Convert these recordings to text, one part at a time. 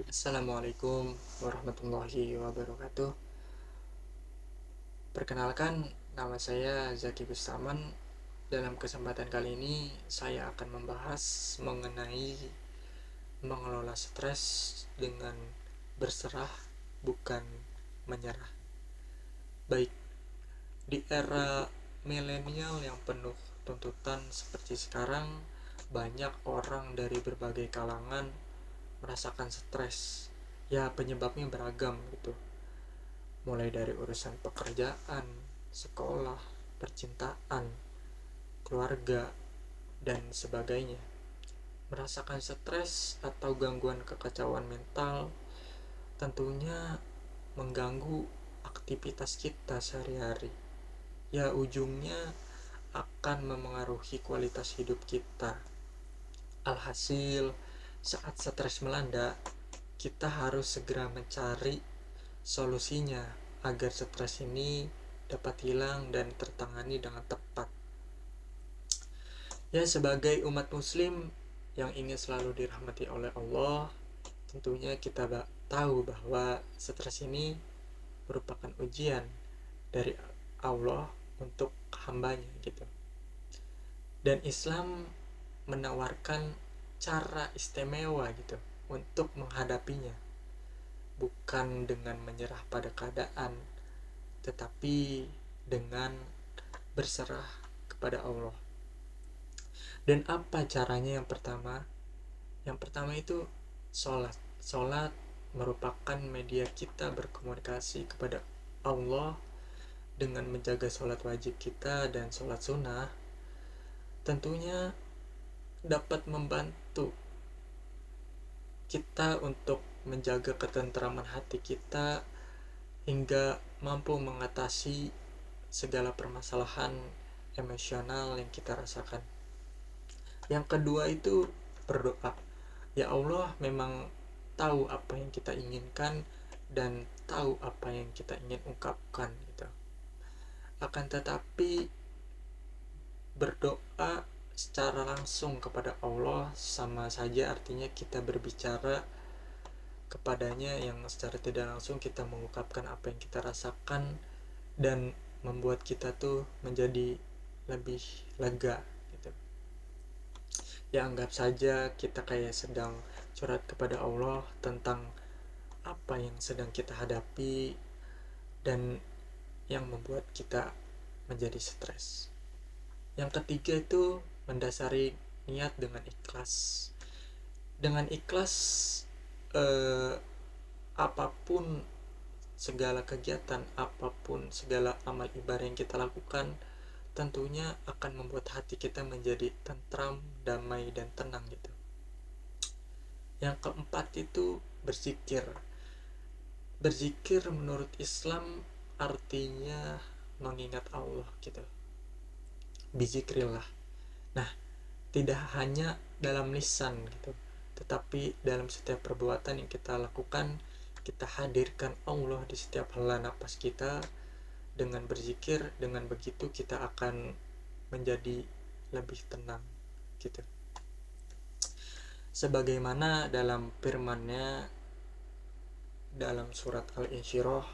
Assalamualaikum warahmatullahi wabarakatuh. Perkenalkan, nama saya Zaki Bustaman. Dalam kesempatan kali ini, saya akan membahas mengenai mengelola stres dengan berserah, bukan menyerah. Baik, di era milenial yang penuh tuntutan seperti sekarang, banyak orang dari berbagai kalangan merasakan stres. Ya, penyebabnya beragam gitu, mulai dari urusan pekerjaan, sekolah, percintaan, keluarga, dan sebagainya. Merasakan stres atau gangguan kekacauan mental tentunya mengganggu aktivitas kita sehari-hari. Ya, ujungnya akan memengaruhi kualitas hidup kita. Alhasil, saat stres melanda, kita harus segera mencari solusinya agar stres ini dapat hilang dan tertangani dengan tepat. Ya, sebagai umat muslim yang ingin selalu dirahmati oleh Allah, tentunya kita tahu bahwa stres ini merupakan ujian dari Allah untuk hambanya gitu. Dan Islam menawarkan cara istimewa gitu untuk menghadapinya, bukan dengan menyerah pada keadaan, tetapi dengan berserah kepada Allah. Dan apa caranya? Yang pertama itu sholat. Sholat merupakan media kita berkomunikasi kepada Allah. Dengan menjaga sholat wajib kita dan sholat sunnah, tentunya dapat membantu kita untuk menjaga ketentraman hati kita hingga mampu mengatasi segala permasalahan emosional yang kita rasakan. Yang kedua itu berdoa. Ya, Allah memang tahu apa yang kita inginkan dan tahu apa yang kita ingin ungkapkan gitu. Akan tetapi berdoa secara langsung kepada Allah sama saja artinya kita berbicara kepadanya, yang secara tidak langsung kita mengungkapkan apa yang kita rasakan dan membuat kita tuh menjadi lebih lega gitu. Ya, anggap saja kita kayak sedang curhat kepada Allah tentang apa yang sedang kita hadapi dan yang membuat kita menjadi stres. Yang ketiga itu mendasari niat dengan ikhlas. Dengan ikhlas, apapun segala kegiatan, apapun segala amal ibadah yang kita lakukan, tentunya akan membuat hati kita menjadi tentram, damai, dan tenang gitu. Yang keempat itu berzikir. Berzikir menurut Islam artinya mengingat Allah gitu. Bizikrillah. Nah, tidak hanya dalam lisan gitu, tetapi dalam setiap perbuatan yang kita lakukan, kita hadirkan Allah di setiap hela nafas kita. Dengan berzikir, dengan begitu kita akan menjadi lebih tenang gitu. Sebagaimana dalam firman-Nya dalam surat Al-Insyirah,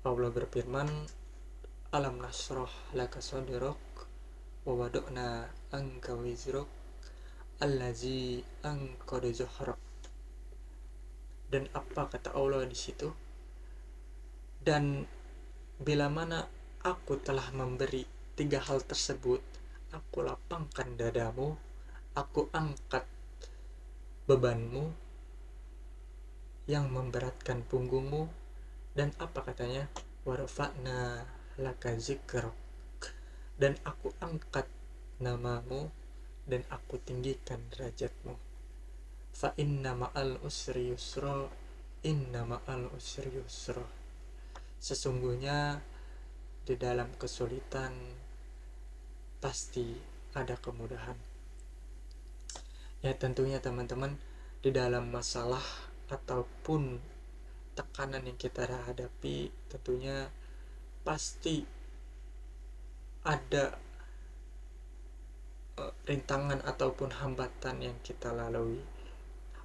Allah berfirman, alam nasroh laka sadrak wa wada'na anka wizrak allazi anqadha zahrak. Dan apa kata Allah di situ? Dan bila mana aku telah memberi tiga hal tersebut, aku lapangkan dadamu, aku angkat bebanmu yang memberatkan punggungmu. Dan apa katanya? Warfa'na laka zikrak, dan aku angkat namamu dan aku tinggikan derajatmu. Fa inna ma'al usri yusra, inna ma'al usri yusra. Sesungguhnya di dalam kesulitan pasti ada kemudahan. Ya, tentunya teman-teman, di dalam masalah ataupun tekanan yang kita hadapi, tentunya pasti ada rintangan ataupun hambatan yang kita lalui.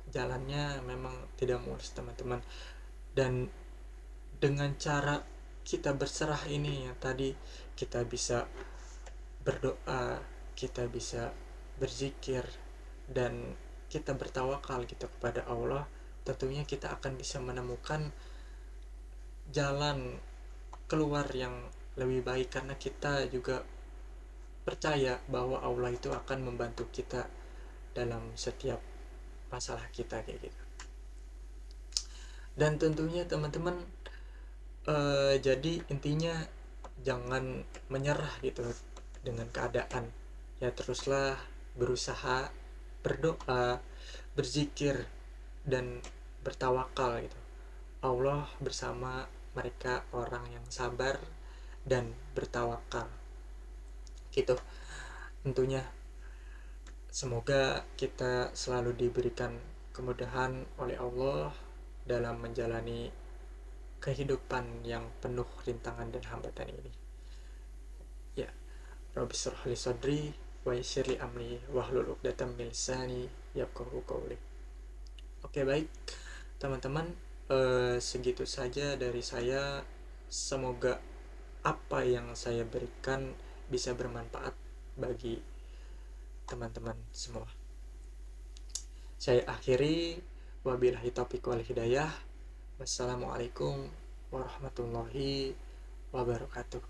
jalannya memang tidak mulus teman-teman. Dan dengan cara kita berserah ini yang tadi, kita bisa berdoa, kita bisa berzikir, dan kita bertawakal gitu kepada Allah, tentunya kita akan bisa menemukan jalan keluar yang lebih baik, karena kita juga percaya bahwa Allah itu akan membantu kita dalam setiap masalah kita kayak gitu. Dan tentunya teman-teman, jadi intinya jangan menyerah gitu dengan keadaan, ya teruslah berusaha, berdoa, berzikir, dan bertawakal gitu. Allah bersama mereka orang yang sabar dan bertawakal gitu. Tentunya semoga kita selalu diberikan kemudahan oleh Allah dalam menjalani kehidupan yang penuh rintangan dan hambatan ini. Ya, Rabbi shrah li sadri wa yassir li amri wahlul 'uqdatam min lisani yafqahu qawli. Oke, baik teman-teman, segitu saja dari saya. Semoga apa yang saya berikan bisa bermanfaat bagi teman-teman semua. Saya akhiri, wabillahi taufiq wal hidayah. Wassalamualaikum warahmatullahi wabarakatuh.